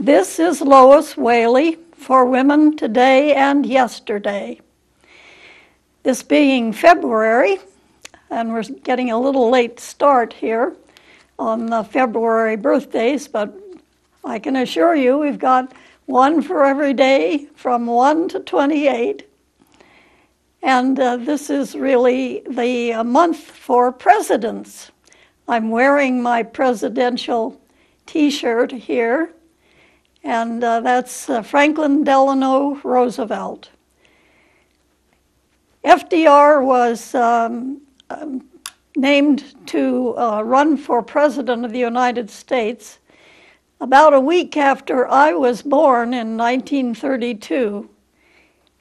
This is Lois Whaley for Women Today and Yesterday. This being February, and we're getting a little late start here on the February birthdays, but I can assure you we've got one for every day from 1 to 28. And this is really the month for presidents. I'm wearing my presidential t-shirt here, and that's Franklin Delano Roosevelt. FDR was named to run for president of the United States about a week after I was born in 1932.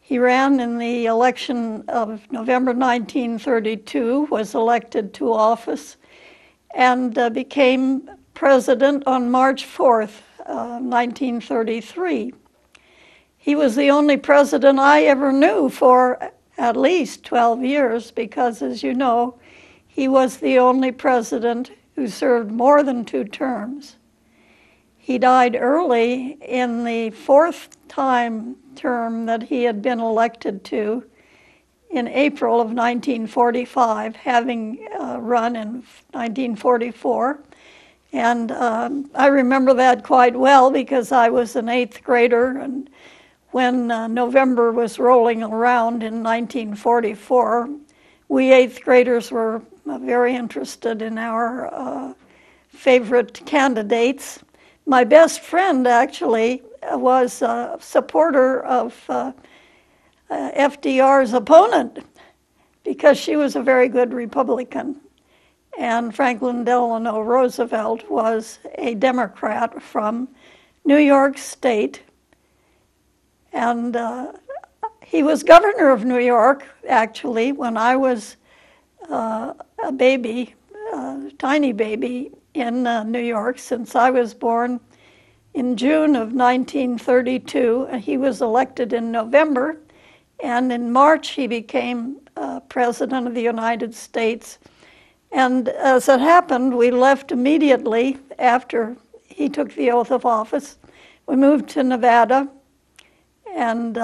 He ran in the election of November 1932, was elected to office, and became president on March 4th, 1933. He was the only president I ever knew for at least 12 years because, as you know, he was the only president who served more than 2 terms. He died early in the 4th term that he had been elected to in April of 1945, having run in 1944. And I remember that quite well because I was an 8th grader, and when November was rolling around in 1944, we 8th graders were very interested in our favorite candidates. My best friend actually was a supporter of FDR's opponent because she was a very good Republican. And Franklin Delano Roosevelt was a Democrat from New York State. And he was governor of New York, actually, when I was a baby, tiny baby in New York, since I was born in June of 1932. He was elected in November, and in March he became president of the United States. And as it happened, we left immediately after he took the oath of office. We moved to Nevada, and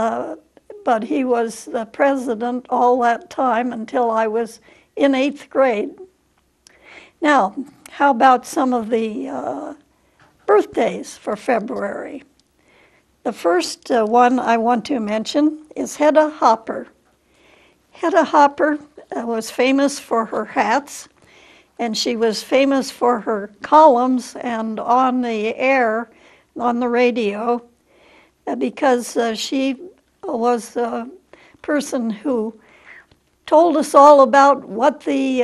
but he was the president all that time until I was in 8th grade. Now, how about some of the birthdays for February? The first one I want to mention is Hedda Hopper. Hedda Hopper was famous for her hats, and she was famous for her columns and on the air, on the radio, because she was a person who told us all about what the,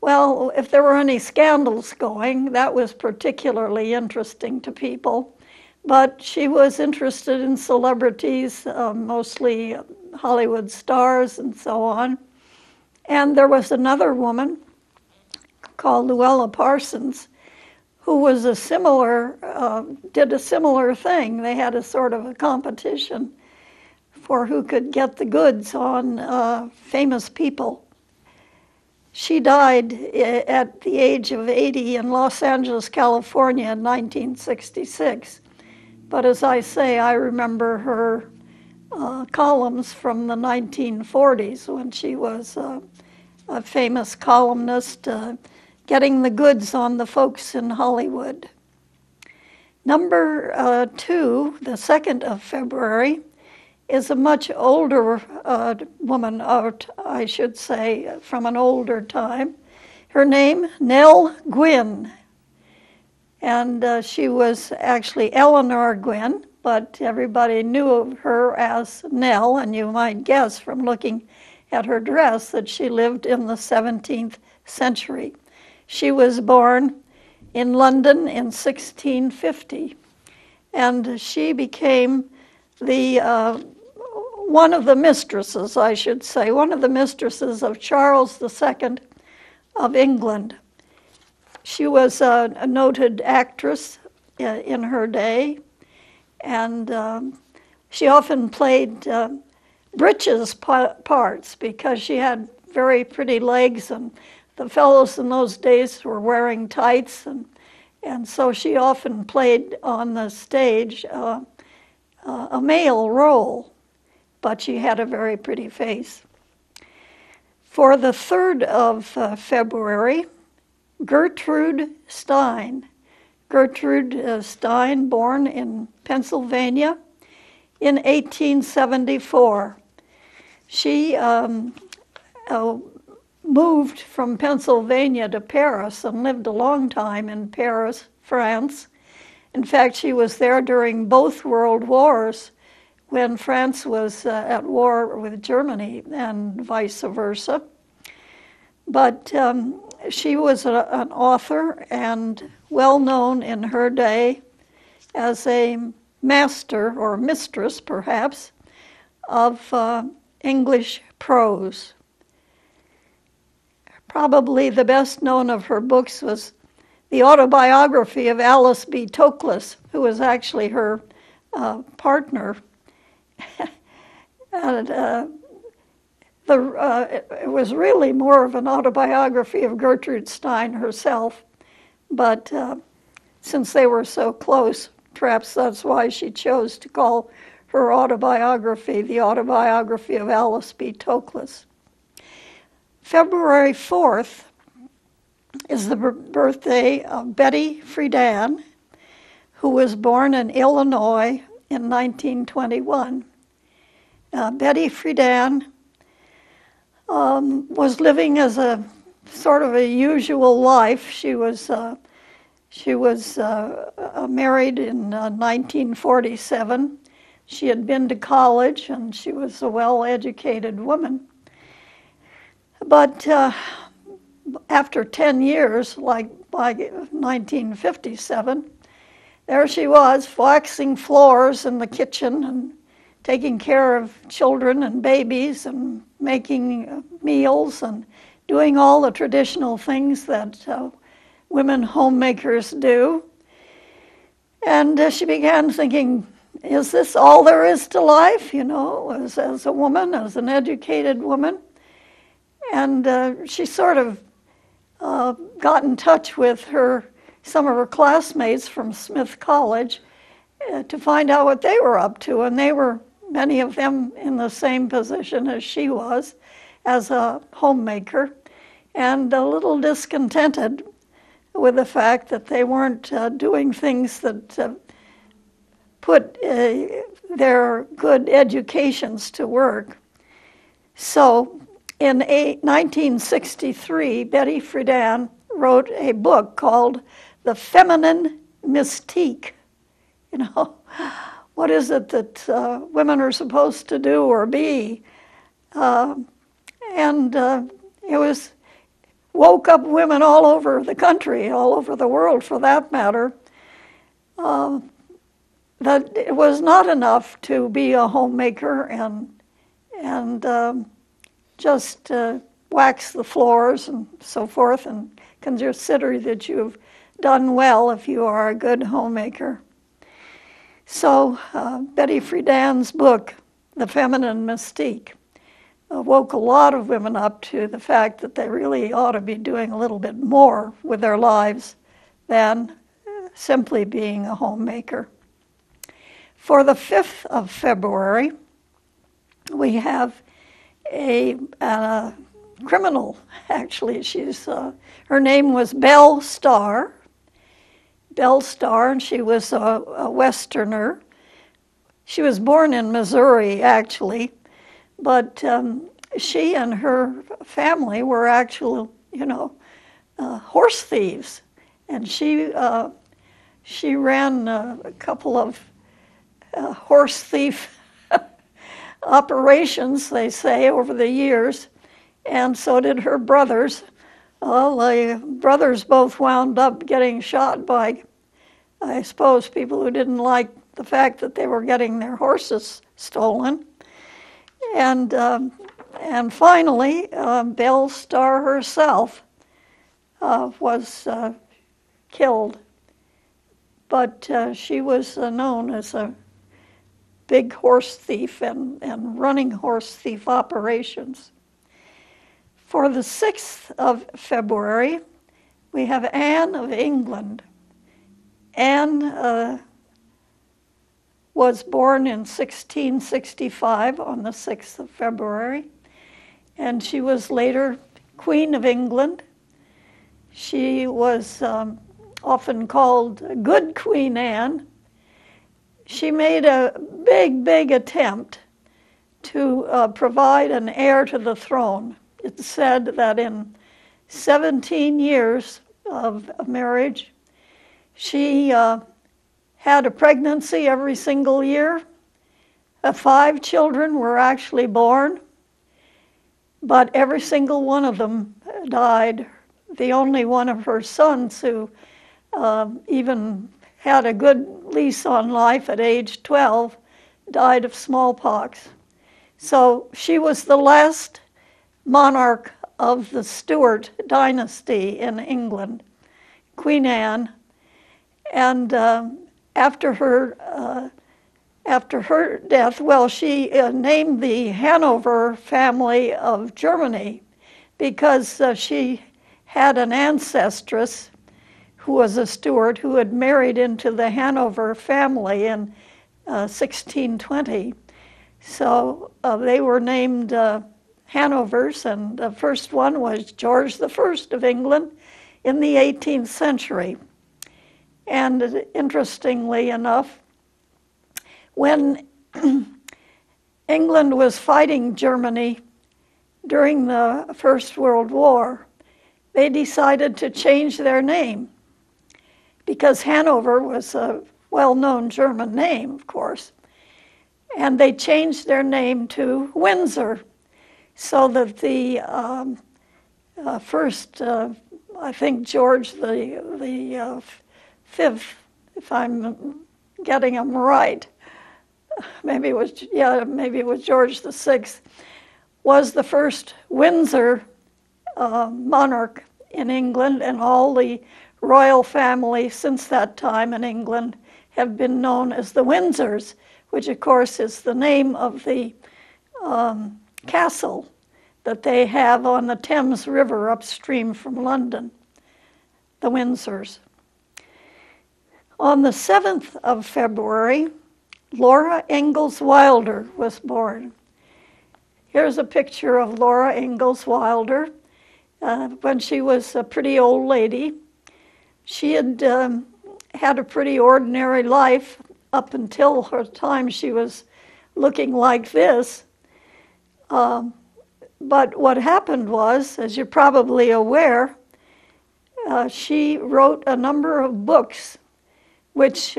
well, if there were any scandals going, that was particularly interesting to people. But she was interested in celebrities, mostly Hollywood stars and so on. And there was another woman called Luella Parsons, who was a similar, did a similar thing. They had a sort of a competition for who could get the goods on famous people. She died at the age of 80 in Los Angeles, California in 1966. But as I say, I remember her columns from the 1940s when she was a famous columnist, getting the goods on the folks in Hollywood. Number 2, the 2nd of February, is a much older woman, or I should say from an older time. Her name, Nell Gwynn. And she was actually Eleanor Gwynn, but everybody knew of her as Nell, and you might guess from looking at her dress that she lived in the 17th century. She was born in London in 1650, and she became the one of the mistresses, I should say, one of the mistresses of Charles II of England. She was a noted actress in her day, and she often played breeches parts because she had very pretty legs, and the fellows in those days were wearing tights, And so she often played on the stage a male role, but she had a very pretty face. For the 3rd of February, Gertrude Stein. Gertrude Stein, born in Pennsylvania in 1874. She moved from Pennsylvania to Paris and lived a long time in Paris, France. In fact, she was there during both World Wars when France was at war with Germany and vice versa. But she was an author and well known in her day as a master or mistress, perhaps, of English prose. Probably the best known of her books was the autobiography of Alice B. Toklas, who was actually her partner. And it was really more of an autobiography of Gertrude Stein herself, but since they were so close, perhaps that's why she chose to call her autobiography the autobiography of Alice B. Toklas. February 4th is the birthday of Betty Friedan, who was born in Illinois in 1921. Betty Friedan was living as a sort of a usual life. She was married in 1947. She had been to college, and she was a well-educated woman. But after 10 years, like by 1957, there she was, waxing floors in the kitchen and taking care of children and babies and making meals and doing all the traditional things that women homemakers do. And she began thinking, is this all there is to life, you know, as a woman, as an educated woman? And she sort of got in touch with some of her classmates from Smith College to find out what they were up to. And they were, many of them, in the same position as she was, as a homemaker, and a little discontented with the fact that they weren't doing things that put their good educations to work. So in 1963, Betty Friedan wrote a book called The Feminine Mystique. You know, what is it that women are supposed to do or be? It woke up women all over the country, all over the world for that matter, that it was not enough to be a homemaker and just wax the floors and so forth and consider that you've done well if you are a good homemaker. So Betty Friedan's book, The Feminine Mystique, woke a lot of women up to the fact that they really ought to be doing a little bit more with their lives than simply being a homemaker. For the 5th of February, we have a criminal, actually. Her name was Belle Starr. Belle Starr, and she was a Westerner. She was born in Missouri, actually, but she and her family were actual, horse thieves, and she ran a couple of horse thief operations, they say, over the years, and so did her brothers. Well, the brothers both wound up getting shot by, I suppose, people who didn't like the fact that they were getting their horses stolen. And finally, Belle Starr herself was killed. But she was known as a big horse thief and running horse thief operations. For the 6th of February, we have Anne of England. Anne was born in 1665 on the 6th of February, and she was later Queen of England. She was often called Good Queen Anne. She made a big attempt to provide an heir to the throne. It's said that in 17 years of marriage, she had a pregnancy every single year. 5 children were actually born, but every single one of them died. The only one of her sons who even had a good lease on life at age 12 died of smallpox. So she was the last monarch of the Stuart dynasty in England, Queen Anne. And after her death, well, she named the Hanover family of Germany because she had an ancestress who was a Stuart who had married into the Hanover family in 1620. So they were named Hanovers, and the first one was George I of England in the 18th century. And interestingly enough, when England was fighting Germany during the First World War, they decided to change their name because Hanover was a well-known German name, of course. And they changed their name to Windsor, so that the first, I think George the Fifth, if I'm getting them right, maybe it was George the Sixth, was the first Windsor monarch in England, and all the royal family since that time in England have been known as the Windsors, which of course is the name of the castle that they have on the Thames River upstream from London, the Windsors. On the 7th of February, Laura Ingalls Wilder was born. Here's a picture of Laura Ingalls Wilder when she was a pretty old lady. She had had a pretty ordinary life up until her time she was looking like this. But what happened was, as you're probably aware, she wrote a number of books which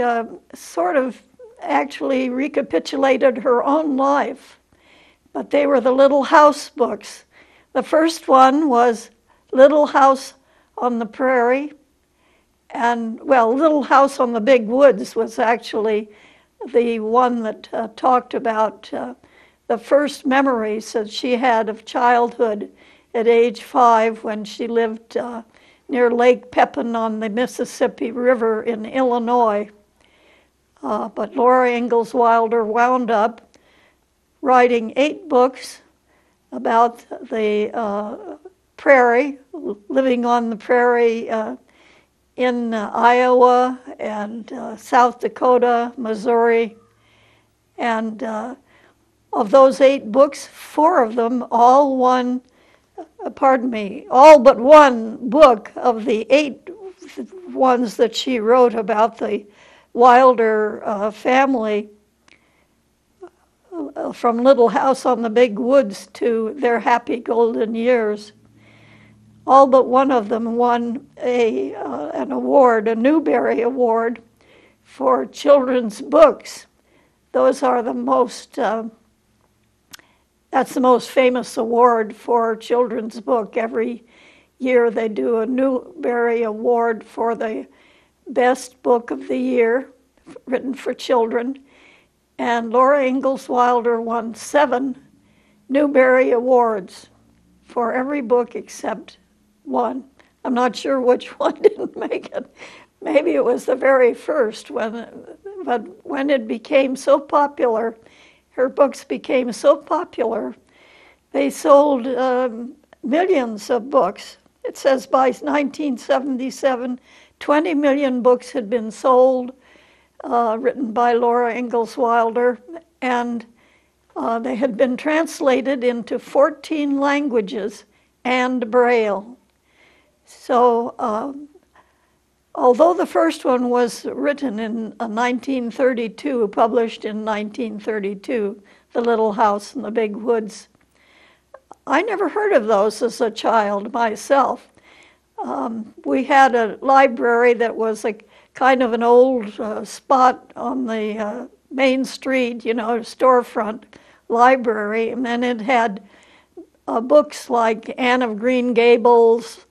sort of actually recapitulated her own life. But they were the Little House books. The first one was Little House on the Prairie. And, well, Little House on the Big Woods was actually the one that talked about the first memories that she had of childhood at age 5 when she lived near Lake Pepin on the Mississippi River in Illinois. But Laura Ingalls Wilder wound up writing 8 books about the prairie, living on the prairie in Iowa and South Dakota, Missouri. And of those 8 books, 4 of them all but one book of the 8 ones that she wrote about the Wilder family, from Little House on the Big Woods to Their Happy Golden Years. All but one of them won an award, a Newbery Award, for children's books. Those are the most, that's the most famous award for children's book. Every year they do a Newbery Award for the best book of the year written for children. And Laura Ingalls Wilder won 7 Newbery Awards for every book except one. I'm not sure which one didn't make it. Maybe it was the very first, but when it became so popular, her books became so popular, they sold millions of books. It says by 1977, 20 million books had been sold, written by Laura Ingalls Wilder, and they had been translated into 14 languages and Braille. So although the first one was written in 1932, published in 1932, The Little House in the Big Woods, I never heard of those as a child myself. We had a library that was a kind of an old spot on the main street, storefront library, and then it had books like Anne of Green Gables,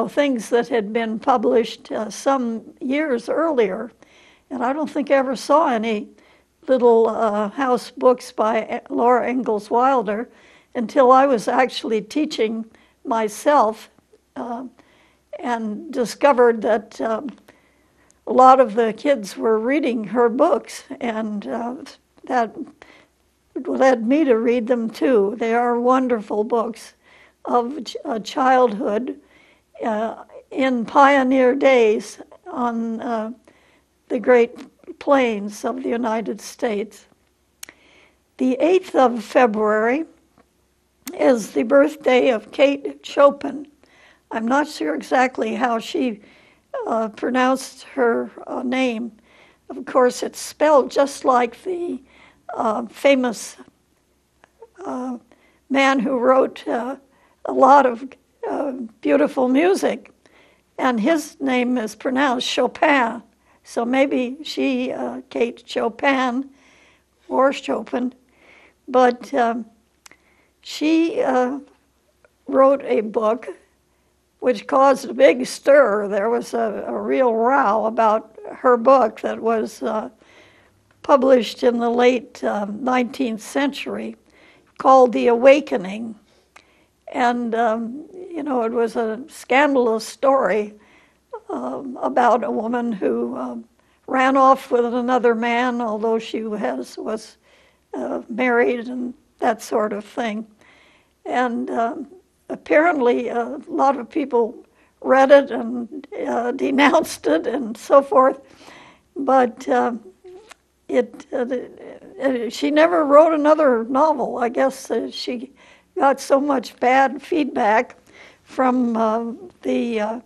things that had been published some years earlier. And I don't think I ever saw any little house books by Laura Ingalls Wilder until I was actually teaching myself and discovered that a lot of the kids were reading her books, and that led me to read them too. They are wonderful books of childhood in pioneer days on the Great Plains of the United States. The 8th of February is the birthday of Kate Chopin. I'm not sure exactly how she pronounced her name. Of course, it's spelled just like the famous man who wrote a lot of beautiful music, and his name is pronounced Chopin. So maybe she, Kate Chopin, or Chopin, but she wrote a book which caused a big stir. There was a real row about her book that was published in the late 19th century, called The Awakening. And, it was a scandalous story about a woman who ran off with another man, although she was married and that sort of thing. And apparently a lot of people read it and denounced it and so forth, but she never wrote another novel. I guess she got so much bad feedback from the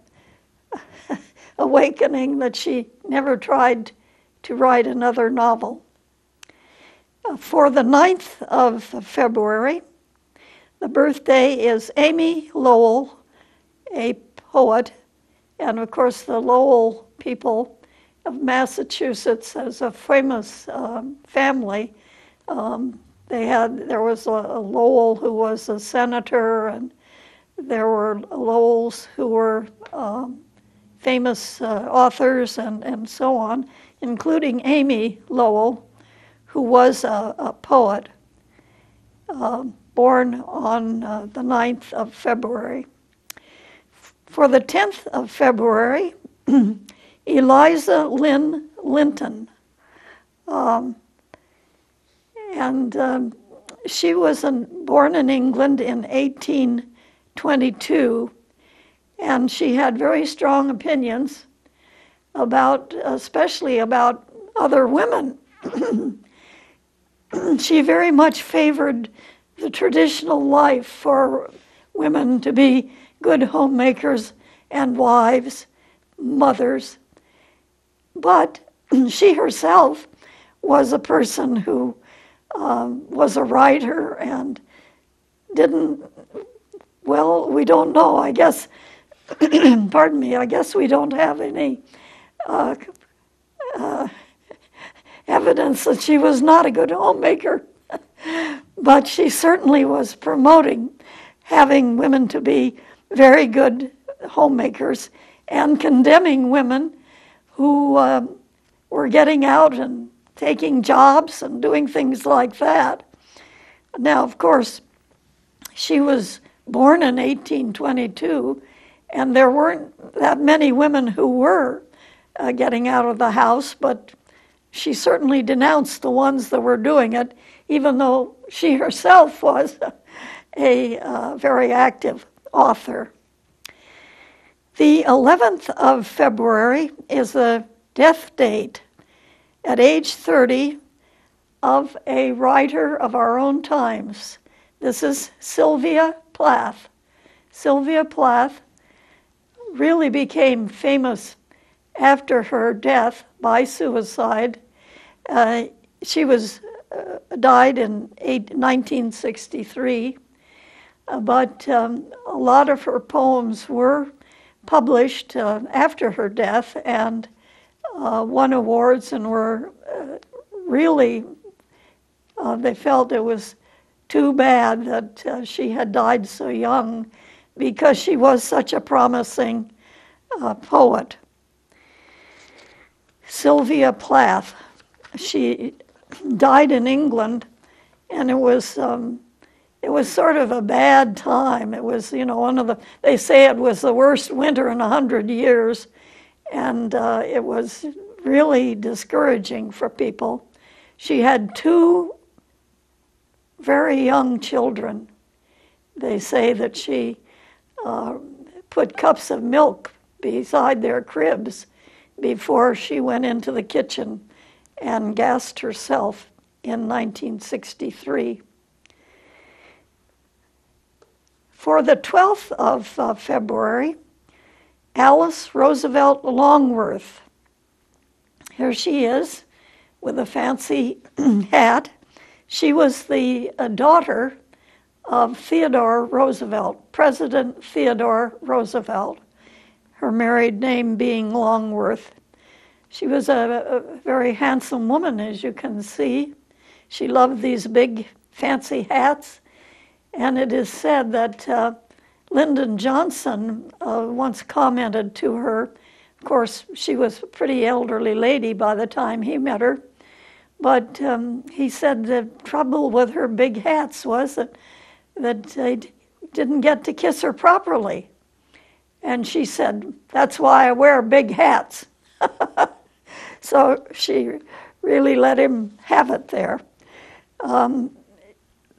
Awakening that she never tried to write another novel. For the 9th of February, the birthday is Amy Lowell, a poet, and of course the Lowell people of Massachusetts as a famous family. There was a Lowell who was a senator, and there were Lowells who were famous authors and so on, including Amy Lowell, who was a poet, born on the 9th of February. For the 10th of February, Eliza Lynn Linton. She was born in England in 1822, and she had very strong opinions especially about other women. She very much favored the traditional life for women to be good homemakers and wives, mothers. But she herself was a person who was a writer and we don't know, I guess, pardon me, I guess we don't have any evidence that she was not a good homemaker. But she certainly was promoting having women to be very good homemakers and condemning women who were getting out and taking jobs and doing things like that. Now, of course, she was born in 1822, and there weren't that many women who were getting out of the house, but she certainly denounced the ones that were doing it, even though she herself was a very active author. The 11th of February is the death date at age 30 of a writer of our own times. This is Sylvia Plath. Sylvia Plath really became famous after her death by suicide. She died in 1963, but a lot of her poems were published after her death and won awards and were really, they felt it was too bad that she had died so young because she was such a promising poet. Sylvia Plath, she died in England, and it was sort of a bad time. It was, they say it was the worst winter in 100 years, and it was really discouraging for people. She had 2 very young children. They say that she put cups of milk beside their cribs before she went into the kitchen and gassed herself in 1963. For the 12th of February, Alice Roosevelt Longworth. Here she is with a fancy hat. She was the daughter of Theodore Roosevelt, President Theodore Roosevelt, her married name being Longworth. She was a very handsome woman, as you can see. She loved these big fancy hats, and it is said that Lyndon Johnson once commented to her. Of course, she was a pretty elderly lady by the time he met her, but he said the trouble with her big hats was that they didn't get to kiss her properly. And she said, "That's why I wear big hats." So she really let him have it there.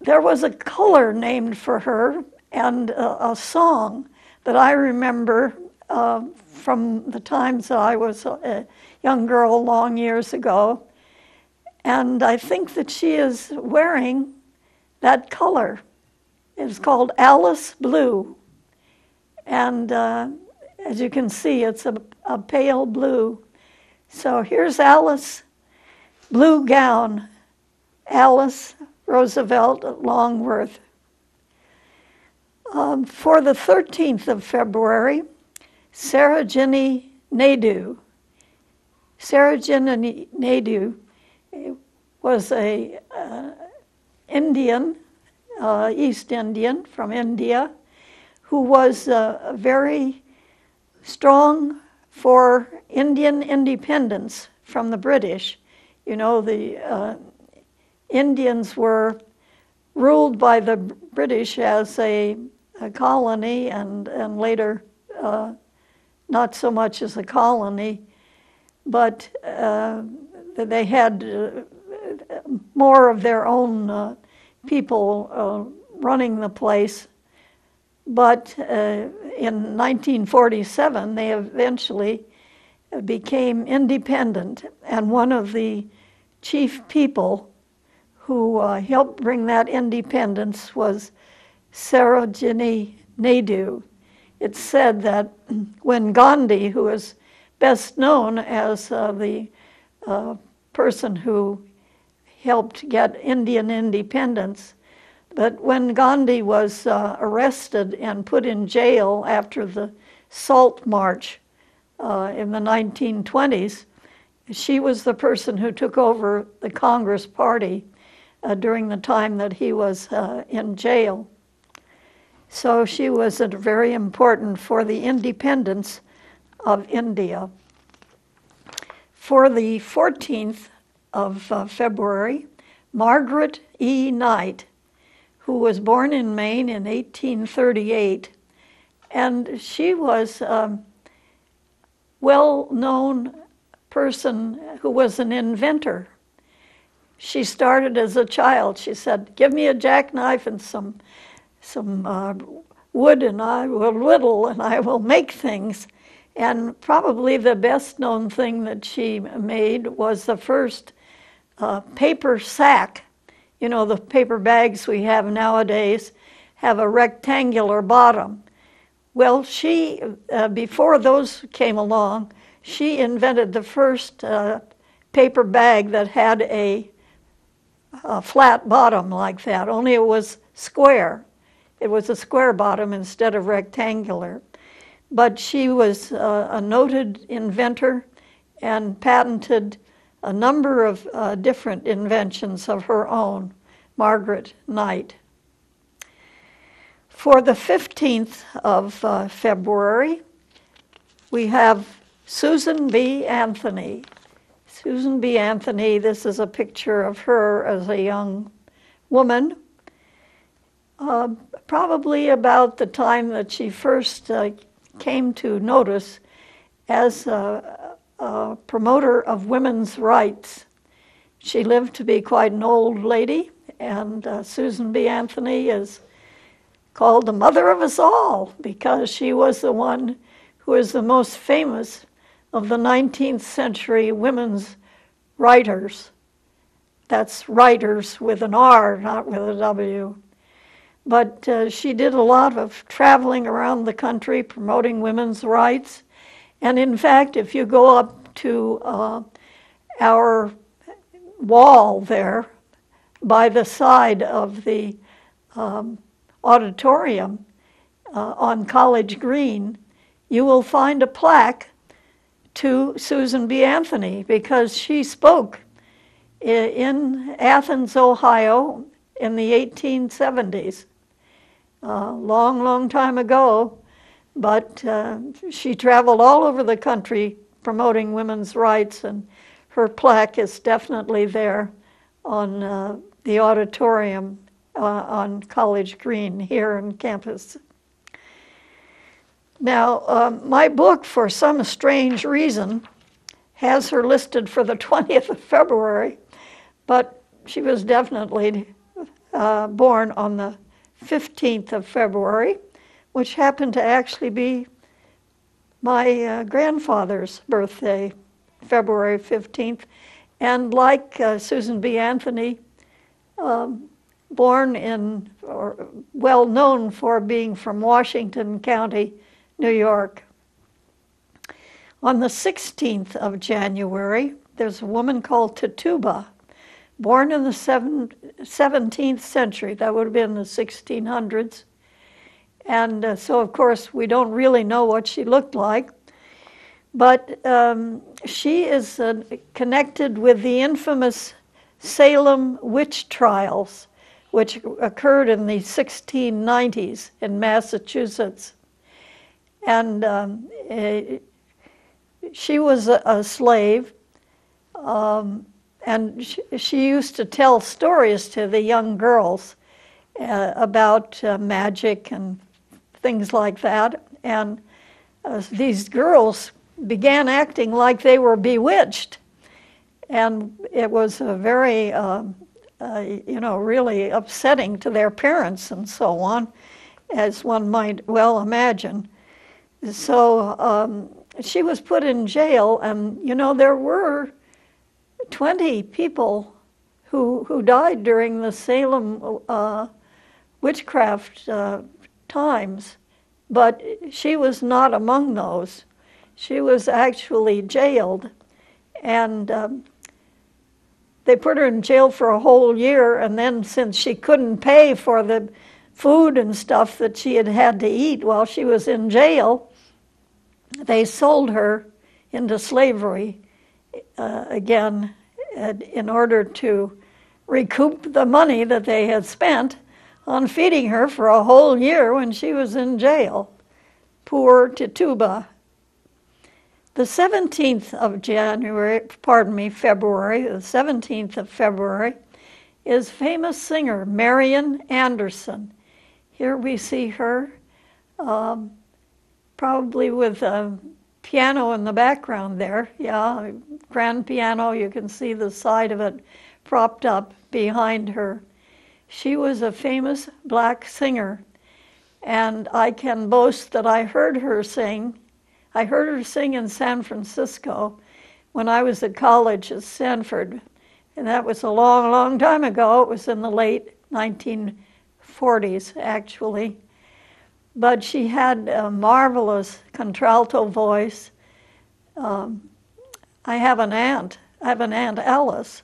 There was a color named for her and a song that I remember from the times that I was a young girl long years ago. And I think that she is wearing that color. It's called Alice Blue. And as you can see, it's a pale blue. So here's Alice, blue gown, Alice Roosevelt Longworth. For the 13th of February, Sarojini Naidu. Sarojini Naidu was a Indian, East Indian from India, who was very strong for Indian independence from the British. You know, the Indians were ruled by the British as a colony and later not so much as a colony, but they had more of their own people running the place. But in 1947, they eventually became independent, and one of the chief people who helped bring that independence was Sarojini Naidu. It's said that when Gandhi, who is best known as the person who helped get Indian independence, but when Gandhi was arrested and put in jail after the Salt March in the 1920s, she was the person who took over the Congress Party during the time that he was in jail. So she was very important for the independence of India. For the 14th of February, Margaret E. Knight, who was born in Maine in 1838, and she was a well-known person who was an inventor. She started as a child. She said, "Give me a jackknife and some wood and I will whittle and I will make things. And probably the best known thing that she made was the first paper sack. You know, the paper bags we have nowadays have a rectangular bottom. Well, she, before those came along, she invented the first paper bag that had a flat bottom like that, only it was square. It was a square bottom instead of rectangular. But she was a noted inventor and patented a number of different inventions of her own, Margaret Knight. For the 15th of February, we have Susan B. Anthony. Susan B. Anthony, this is a picture of her as a young woman, probably about the time that she first came to notice as a promoter of women's rights. She lived to be quite an old lady, and Susan B. Anthony is called the mother of us all because she was the one who is the most famous of the 19th century women's writers. That's writers with an R, not with a W. But she did a lot of traveling around the country promoting women's rights. And in fact, if you go up to our wall there by the side of the auditorium on College Green, you will find a plaque to Susan B. Anthony because she spoke in Athens, Ohio in the 1870s. Long, long time ago, but she traveled all over the country promoting women's rights, and her plaque is definitely there on the auditorium on College Green here on campus. Now, my book, for some strange reason, has her listed for the 20th of February, but she was definitely born on the 15th of February, which happened to actually be my grandfather's birthday, February 15th. And like Susan B. Anthony, born in, or well known for being from Washington County, New York. On the 16th of January, there's a woman called Tituba, born in the 17th century. That would have been the 1600s. And so, of course, we don't really know what she looked like. But she is connected with the infamous Salem witch trials, which occurred in the 1690s in Massachusetts. And she was a slave, and she used to tell stories to the young girls about magic and things like that. And these girls began acting like they were bewitched. And it was a very, really upsetting to their parents and so on, as one might well imagine. So she was put in jail, and, there were 20 people who died during the Salem witchcraft times, but she was not among those. She was actually jailed, and they put her in jail for a whole year, and then since she couldn't pay for the food and stuff that she had to eat while she was in jail, they sold her into slavery again in order to recoup the money that they had spent on feeding her for a whole year when she was in jail. Poor Tituba. The 17th of February, the 17th of February, is famous singer Marian Anderson. Here we see her, probably with a piano in the background there. Yeah, grand piano, you can see the side of it propped up behind her. She was a famous black singer, And I can boast that I heard her sing. I heard her sing in San Francisco when I was at college at Stanford. And that was a long, long time ago. It was in the late 1940s, actually. But she had a marvelous contralto voice. I have an aunt Alice,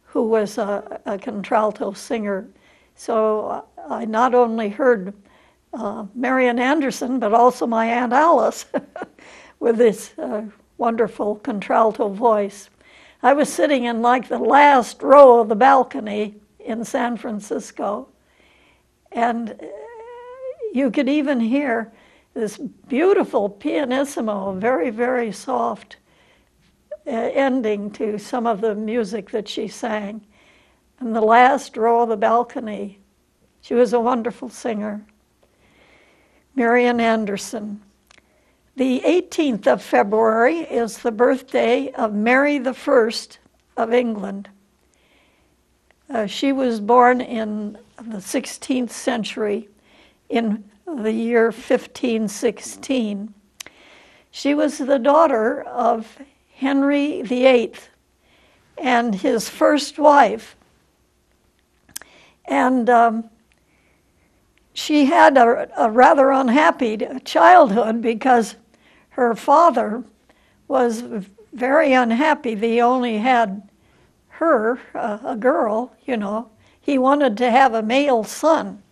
who was a contralto singer. So I not only heard Marian Anderson, but also my Aunt Alice with this wonderful contralto voice. I was sitting in like the last row of the balcony in San Francisco, and you could even hear this beautiful pianissimo, very, very soft ending to some of the music that she sang. In the last row of the balcony, she was a wonderful singer. Marian Anderson. The 18th of February is the birthday of Mary I of England. She was born in the 16th century in the year 1516. She was the daughter of Henry VIII and his first wife. And she had a rather unhappy childhood because her father was very unhappy that he only had her, a girl, you know. He wanted to have a male son.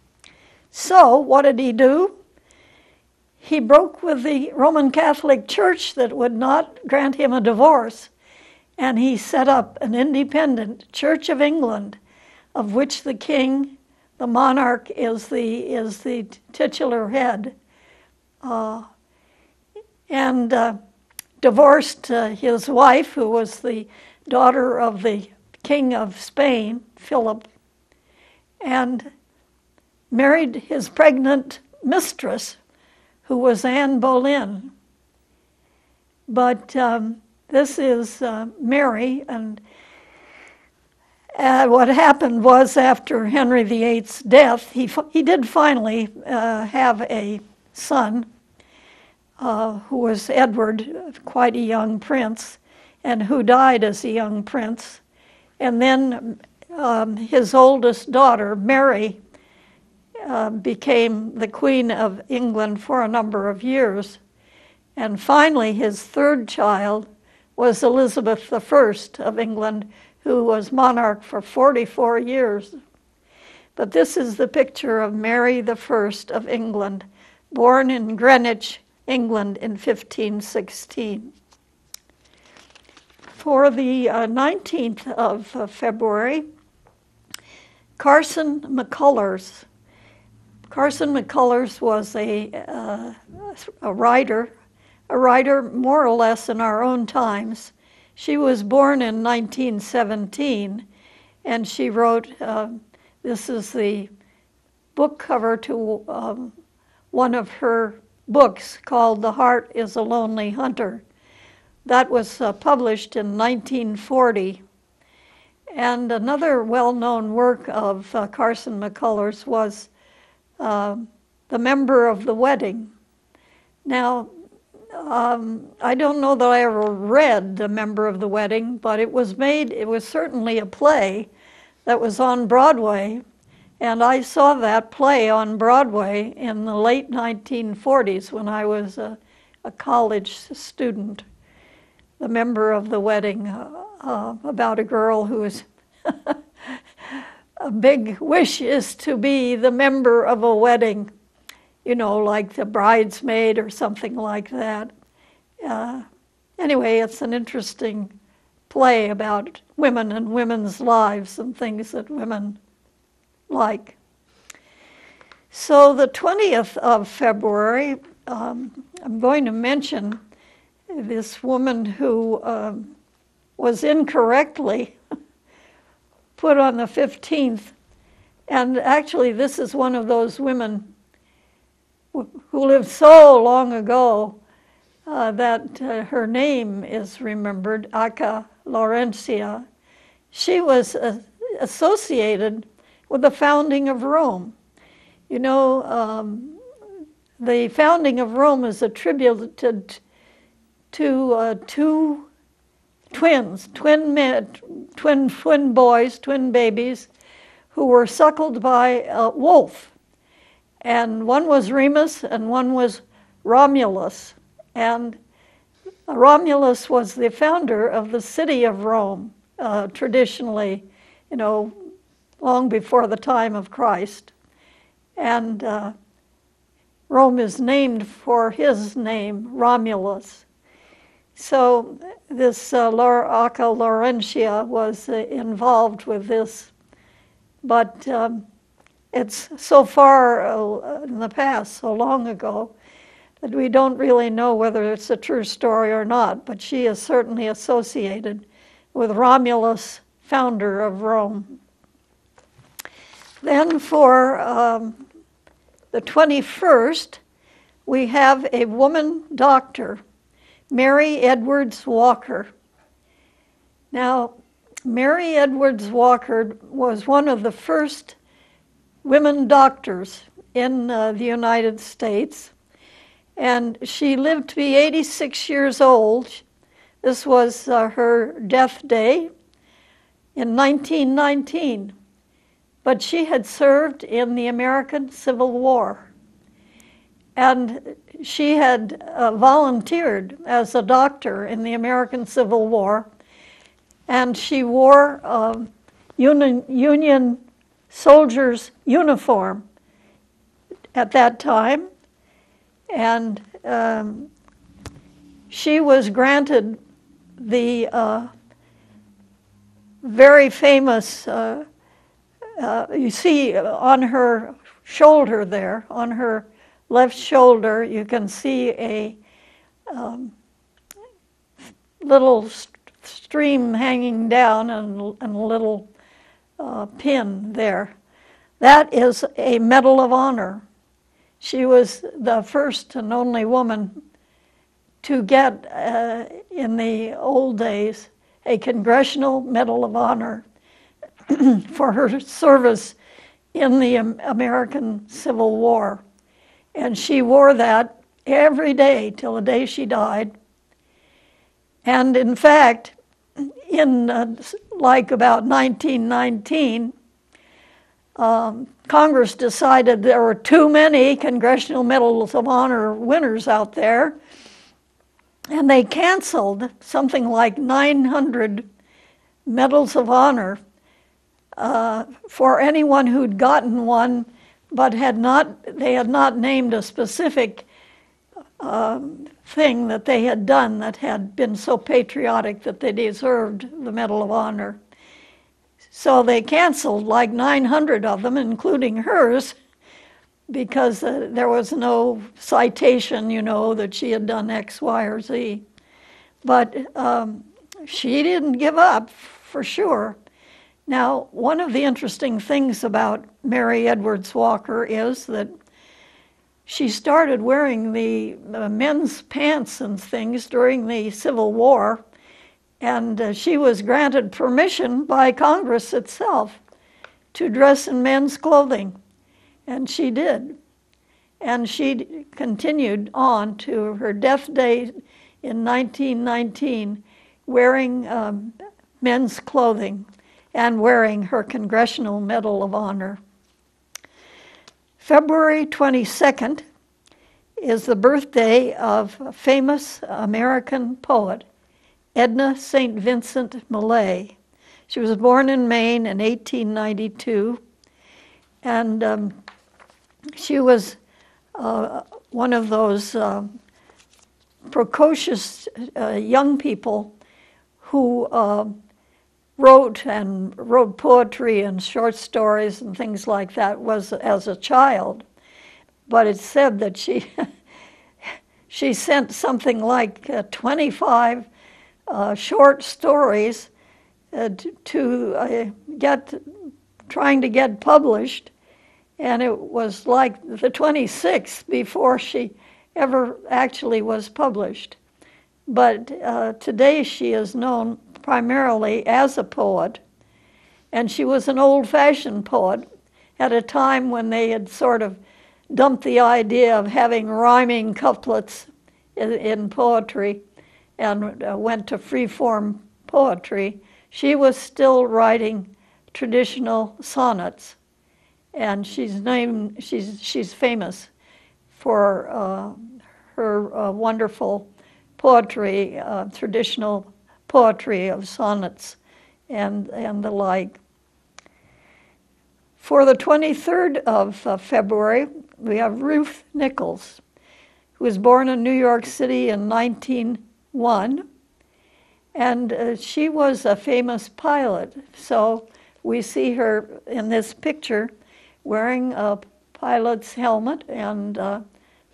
So what did he do? He broke with the Roman Catholic Church that would not grant him a divorce, and he set up an independent Church of England, of which the king, the monarch, is the titular head, and divorced his wife, who was the daughter of the King of Spain, Philip, and married his pregnant mistress, who was Anne Boleyn. But this is Mary, and what happened was after Henry VIII's death, he did finally have a son who was Edward, quite a young prince, and who died as a young prince. And then his oldest daughter, Mary, became the Queen of England for a number of years. And finally, his third child was Elizabeth I of England, who was monarch for 44 years. But this is the picture of Mary I of England, born in Greenwich, England in 1516. For the 19th of February, Carson McCullers. Carson McCullers was a writer more or less in our own times. She was born in 1917, and she wrote, this is the book cover to one of her books called The Heart is a Lonely Hunter. That was published in 1940. And another well-known work of Carson McCullers was The Member of the Wedding. Now, I don't know that I ever read The Member of the Wedding, but it was certainly a play that was on Broadway, and I saw that play on Broadway in the late 1940s when I was a college student. The Member of the Wedding, about a girl whose a big wish is to be the member of a wedding, you know, like the bridesmaid or something like that. Anyway, it's an interesting play about women and women's lives and things that women like. So the 20th of February, I'm going to mention this woman who was incorrectly put on the 15th. And actually, this is one of those women who lived so long ago that her name is remembered, Acca Laurentia. She was associated with the founding of Rome. You know, the founding of Rome is attributed to two twins, twin boys, twin babies, who were suckled by a wolf. And one was Remus and one was Romulus. And Romulus was the founder of the city of Rome, traditionally, long before the time of Christ. And Rome is named for his name, Romulus. So this Acca Laurentia was involved with this, but it's so far in the past, so long ago, that we don't really know whether it's a true story or not, but she is certainly associated with Romulus, founder of Rome. Then for the 21st, we have a woman doctor, Mary Edwards Walker. Now, Mary Edwards Walker was one of the first women doctors in the United States, and she lived to be 86 years old. This was her death day in 1919, but she had served in the American Civil War, and she had volunteered as a doctor in the American Civil War, and she wore Union soldier's uniform at that time, and she was granted the very famous, you see on her shoulder there, on her left shoulder, you can see a little stream hanging down and a little pin there. That is a Medal of Honor. She was the first and only woman to get, in the old days, a Congressional Medal of Honor for her service in the American Civil War. And she wore that every day till the day she died. And in fact, in like about 1919, Congress decided there were too many Congressional Medals of Honor winners out there, and they canceled something like 900 Medals of Honor for anyone who'd gotten one, but they had not named a specific thing that they had done that had been so patriotic that they deserved the Medal of Honor. So they canceled like 900 of them, including hers, because there was no citation, that she had done X, Y, or Z. But she didn't give up, for sure. Now, one of the interesting things about Mary Edwards Walker is that she started wearing the men's pants and things during the Civil War, and she was granted permission by Congress itself to dress in men's clothing, and she did. And she continued on to her death day in 1919 wearing men's clothing and wearing her Congressional Medal of Honor. February 22nd is the birthday of a famous American poet, Edna St. Vincent Millay. She was born in Maine in 1892, and she was one of those precocious young people who wrote poetry and short stories and things like that as a child. But it's said that she sent something like 25 short stories trying to get published, and it was like the 26th before she ever actually was published. But today she is known primarily as a poet, and she was an old-fashioned poet at a time when they had sort of dumped the idea of having rhyming couplets in poetry and went to free-form poetry, she was still writing traditional sonnets. And she's famous for her wonderful poetry, traditional poetry of sonnets and the like. For the 23rd of February, we have Ruth Nichols, who was born in New York City in 1901, and she was a famous pilot. So we see her in this picture wearing a pilot's helmet and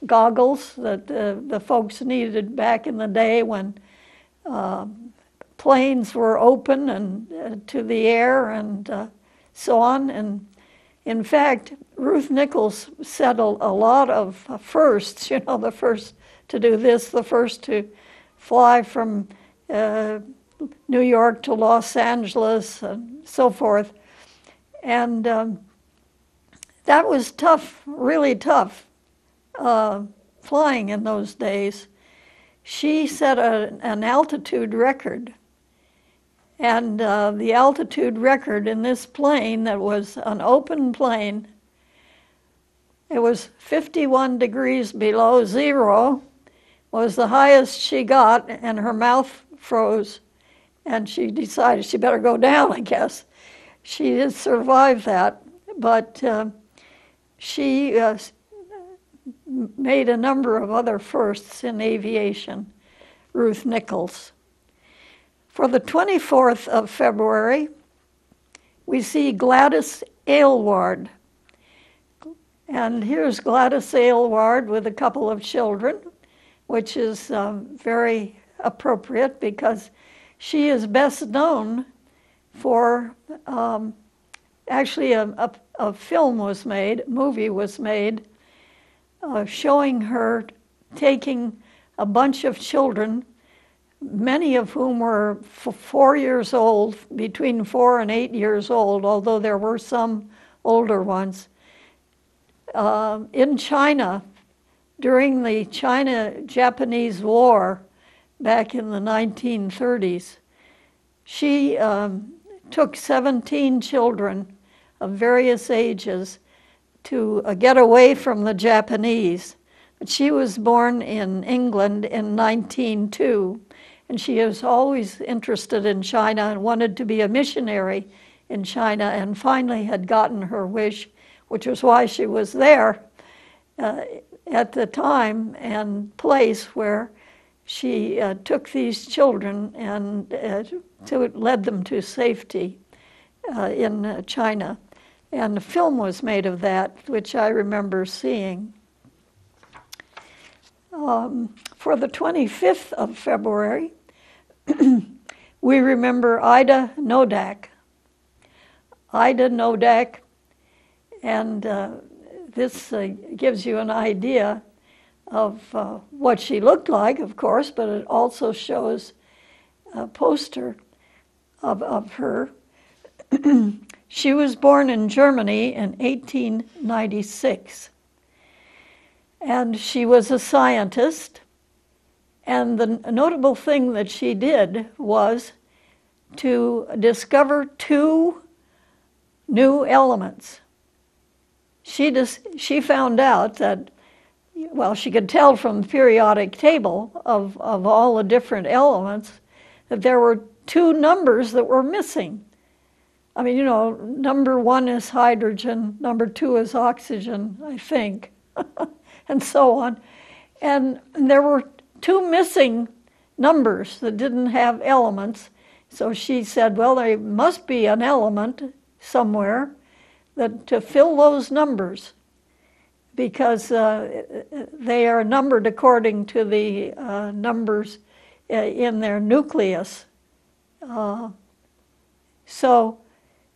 goggles that the folks needed back in the day when planes were open and to the air and so on. And in fact, Ruth Nichols set a lot of firsts, you know, the first to do this, the first to fly from New York to Los Angeles and so forth. And that was tough, really tough flying in those days. She set an altitude record. And the altitude record in this plane that was an open plane, it was 51 degrees below zero, was the highest she got, and her mouth froze. And she decided she better go down, I guess. She did survive that, but she made a number of other firsts in aviation, Ruth Nichols. For the 24th of February, we see Gladys Aylward. And here's Gladys Aylward with a couple of children, which is very appropriate because she is best known for, actually a film was made, a movie was made, showing her taking a bunch of children, many of whom were 4 years old, between 4 and 8 years old, although there were some older ones, in China during the China-Japanese War back in the 1930s. She took 17 children of various ages to get away from the Japanese. But she was born in England in 1902. And she was always interested in China and wanted to be a missionary in China, and finally had gotten her wish, which was why she was there at the time and place where she took these children and led them to safety in China. And a film was made of that, which I remember seeing. For the 25th of February, we remember Ida Nodak. Ida Nodak, and this gives you an idea of what she looked like, of course, but it also shows a poster of her. She was born in Germany in 1896, and she was a scientist. And the notable thing that she did was to discover 2 new elements. She found out that, well, she could tell from the periodic table of all the different elements that there were 2 numbers that were missing. I mean, you know, number 1 is hydrogen, number 2 is oxygen, I think, and so on. And there were 2 missing numbers that didn't have elements. So she said, well, there must be an element somewhere that to fill those numbers, because they are numbered according to the numbers in their nucleus. So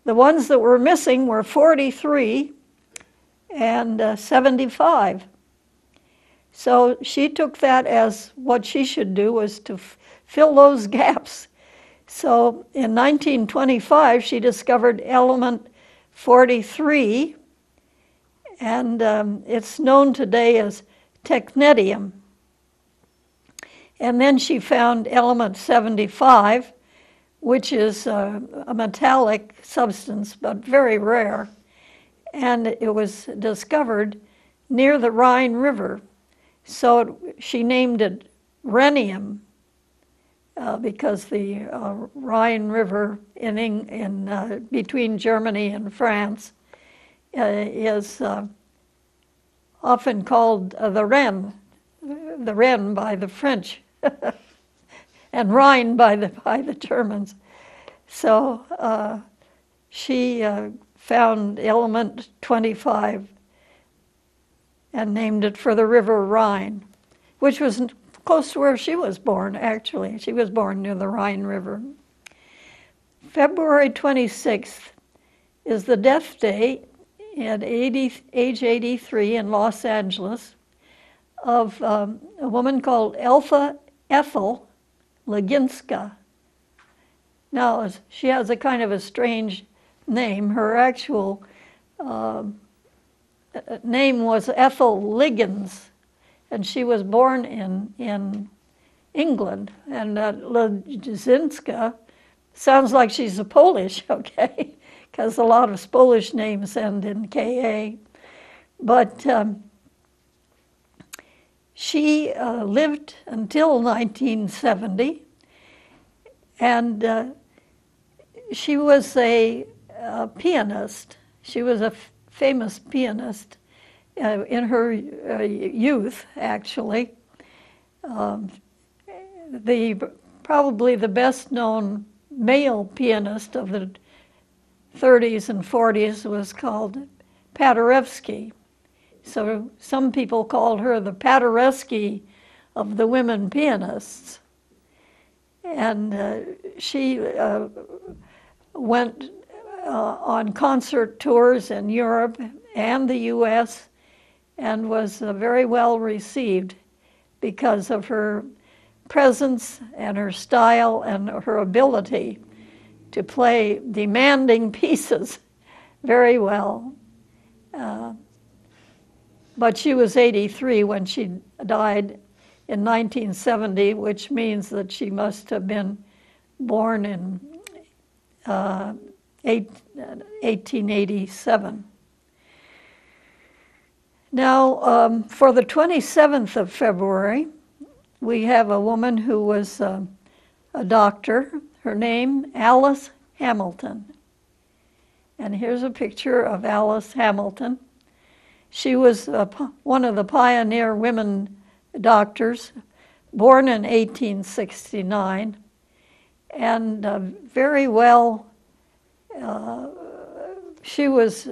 the ones that were missing were 43 and 75. So she took that as what she should do, was to fill those gaps. So in 1925, she discovered element 43, and it's known today as technetium. And then she found element 75, which is a metallic substance, but very rare. And it was discovered near the Rhine River. So she named it rhenium because the Rhine River between Germany and France is often called the Rhine by the French, and Rhine by the Germans. So she found element 25 and named it for the river Rhine, which was close to where she was born, actually. She was born near the Rhine River. February 26th is the death day at age 83 in Los Angeles of a woman called Ethel Leginska. Now, she has a kind of a strange name. Her actual name was Ethel Liggins, and she was born in England. And Leginska sounds like she's a Polish, okay, because a lot of Polish names end in K-A. But she lived until 1970, and she was a pianist. She was a famous pianist in her youth, actually. Probably the best-known male pianist of the 30s and 40s was called Paderewski. So some people called her the Paderewski of the women pianists. And she went on concert tours in Europe and the US and was very well received because of her presence and her style and her ability to play demanding pieces very well. But she was 83 when she died in 1970, which means that she must have been born in 1887. Now, for the 27th of February, we have a woman who was a doctor. Her name, Alice Hamilton. And here's a picture of Alice Hamilton. She was one of the pioneer women doctors, born in 1869, and very well, she was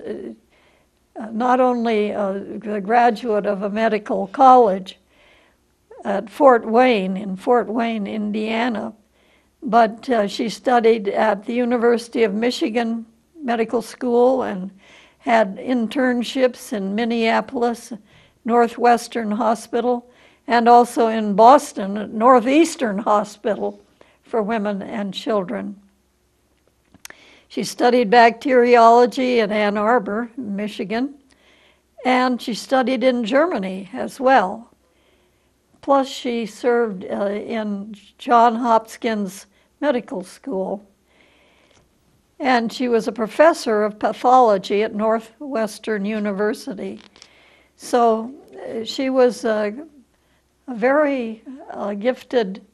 not only a graduate of a medical college at Fort Wayne, Indiana, but she studied at the University of Michigan Medical School and had internships in Minneapolis, Northwestern Hospital, and also in Boston, Northeastern Hospital for Women and Children. She studied bacteriology in Ann Arbor, Michigan, and she studied in Germany as well. Plus, she served in Johns Hopkins Medical School. And she was a professor of pathology at Northwestern University. So she was a very gifted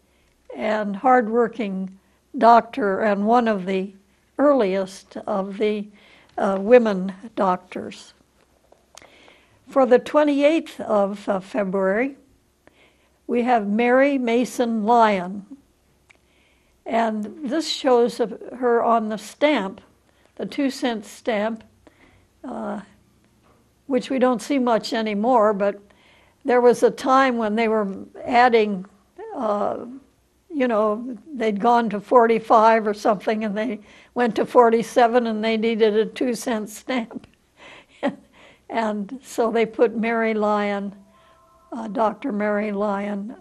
and hardworking doctor and one of the earliest of the women doctors. For the 28th of February, we have Mary Mason Lyon. And this shows her on the stamp, the 2-cent stamp, which we don't see much anymore, but there was a time when they were adding, they'd gone to 45 or something, and they went to 47, and they needed a 2-cent stamp. And so they put Mary Lyon, Dr. Mary Lyon,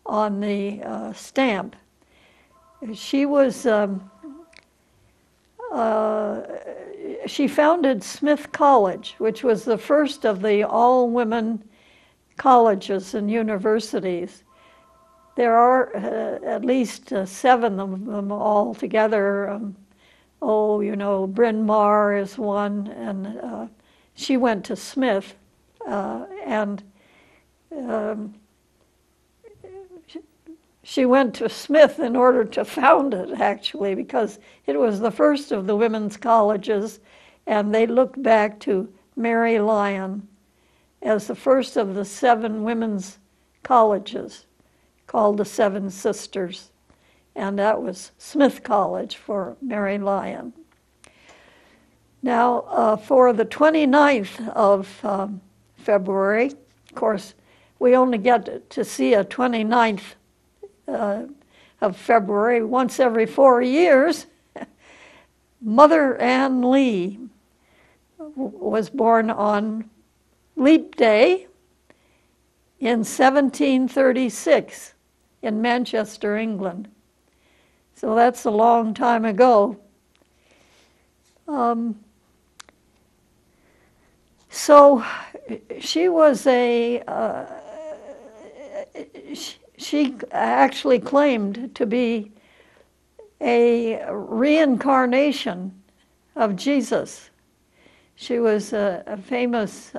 on the stamp. She was she founded Smith College, which was the first of the all-women colleges and universities. There are at least 7 of them all together. Bryn Mawr is one, and she went to Smith, and she went to Smith in order to found it, actually, because it was the first of the women's colleges, and they look back to Mary Lyon as the first of the 7 women's colleges called the Seven Sisters, and that was Smith College for Mary Lyon. Now, for the 29th of February, of course, we only get to see a 29th of February once every 4 years. Mother Ann Lee was born on Leap Day in 1736 in Manchester, England. So that's a long time ago. So she was she actually claimed to be a reincarnation of Jesus. She was a famous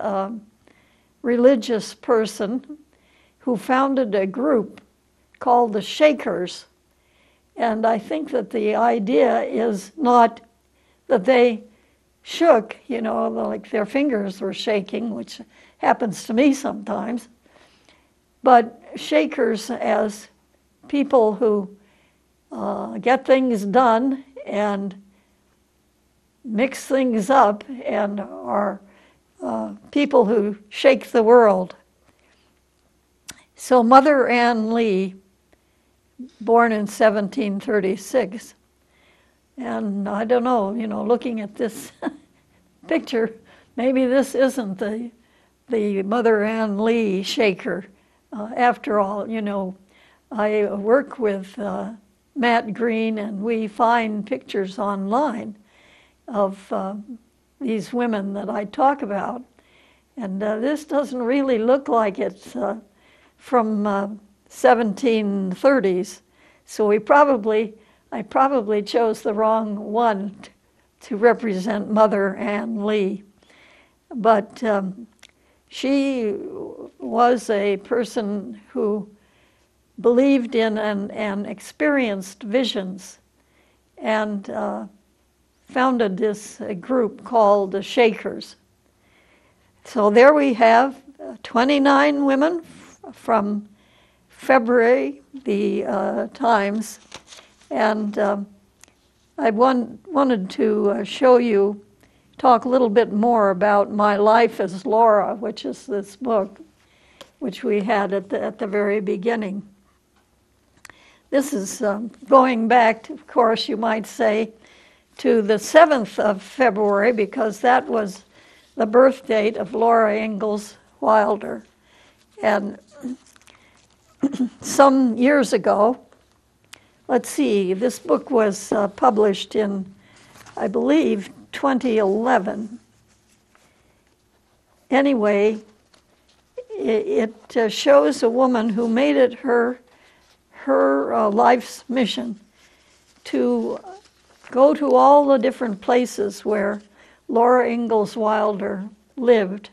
religious person who founded a group called the Shakers. And I think that the idea is not that they shook, like their fingers were shaking, which happens to me sometimes, but Shakers as people who get things done and mix things up and are people who shake the world. So Mother Ann Lee, born in 1736, and I don't know, looking at this picture, maybe this isn't the Mother Ann Lee shaker. After all, I work with Matt Green, and we find pictures online of these women that I talk about. And this doesn't really look like it's from 1730s. So I probably chose the wrong one to represent Mother Ann Lee. But she was a person who believed in and experienced visions, and founded this group called the Shakers. So there we have 29 women from February, the Times, and I wanted to show you, talk a little bit more about My Life as Laura, which is this book, which we had at the very beginning. This is going back, of course, you might say, to the 7th of February, because that was the birth date of Laura Ingalls Wilder. And some years ago, let's see, this book was published in, I believe, 2011. Anyway, it shows a woman who made it her life's mission to go to all the different places where Laura Ingalls Wilder lived,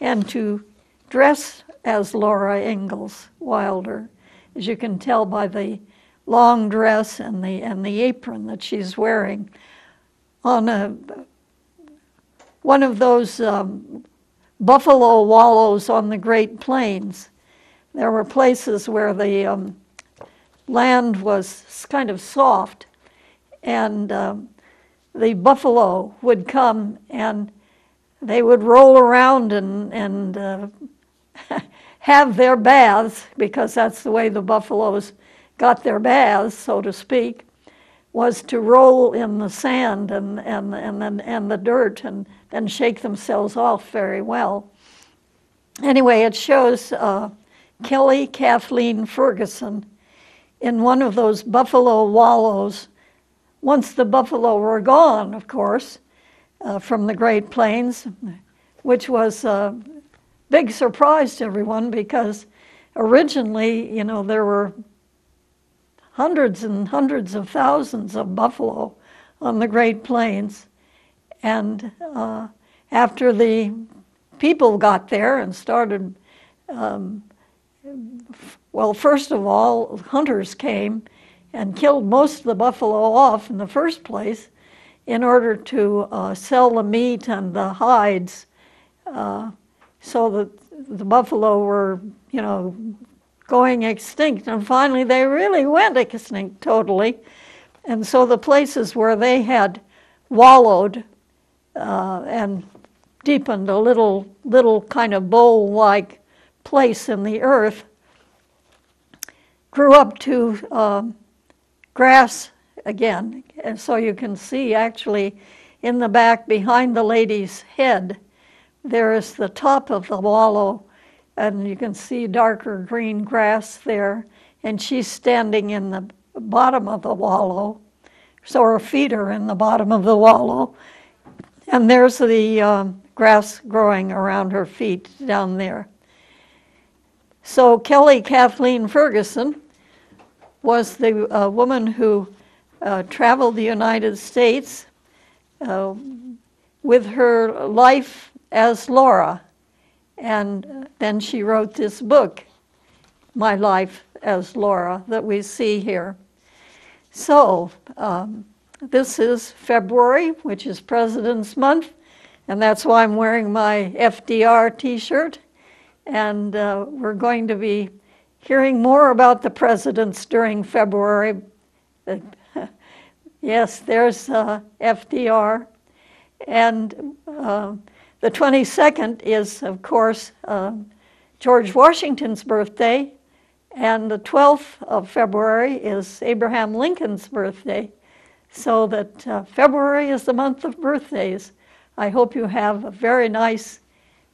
and to dress as Laura Ingalls Wilder, as you can tell by the long dress and the apron that she's wearing, on one of those buffalo wallows on the Great Plains. There were places where the land was kind of soft, and the buffalo would come and they would roll around and have their baths, because that's the way the buffaloes got their baths, so to speak, was to roll in the sand and the dirt and then shake themselves off very well. Anyway, it shows Kelly Kathleen Ferguson in one of those buffalo wallows once the buffalo were gone, of course, from the Great Plains, which was a big surprise to everyone because originally, you know, there were hundreds and hundreds of thousands of buffalo on the Great Plains. And after the people got there and started, well, first of all, hunters came and killed most of the buffalo off in the first place in order to sell the meat and the hides, so that the buffalo were, you know, going extinct. And finally they really went extinct totally. And so the places where they had wallowed and deepened a little kind of bowl-like place in the earth grew up to grass again. And so you can see actually in the back behind the lady's head, there is the top of the wallow, and you can see darker green grass there, and she's standing in the bottom of the wallow, so her feet are in the bottom of the wallow, and there's the grass growing around her feet down there. So Kelly Kathleen Ferguson was the woman who traveled the United States with her life as Laura. And then she wrote this book, My Life as Laura, that we see here. So this is February, which is President's Month, and that's why I'm wearing my FDR t-shirt. And we're going to be hearing more about the presidents during February. Yes, there's FDR. And the 22nd is, of course, George Washington's birthday, and the 12th of February is Abraham Lincoln's birthday, so that February is the month of birthdays. I hope you have a very nice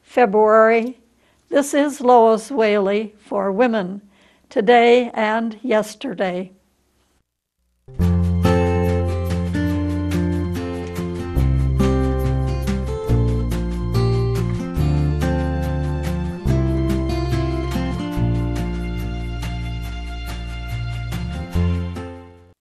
February. This is Lois Whaley for Women Today and Yesterday.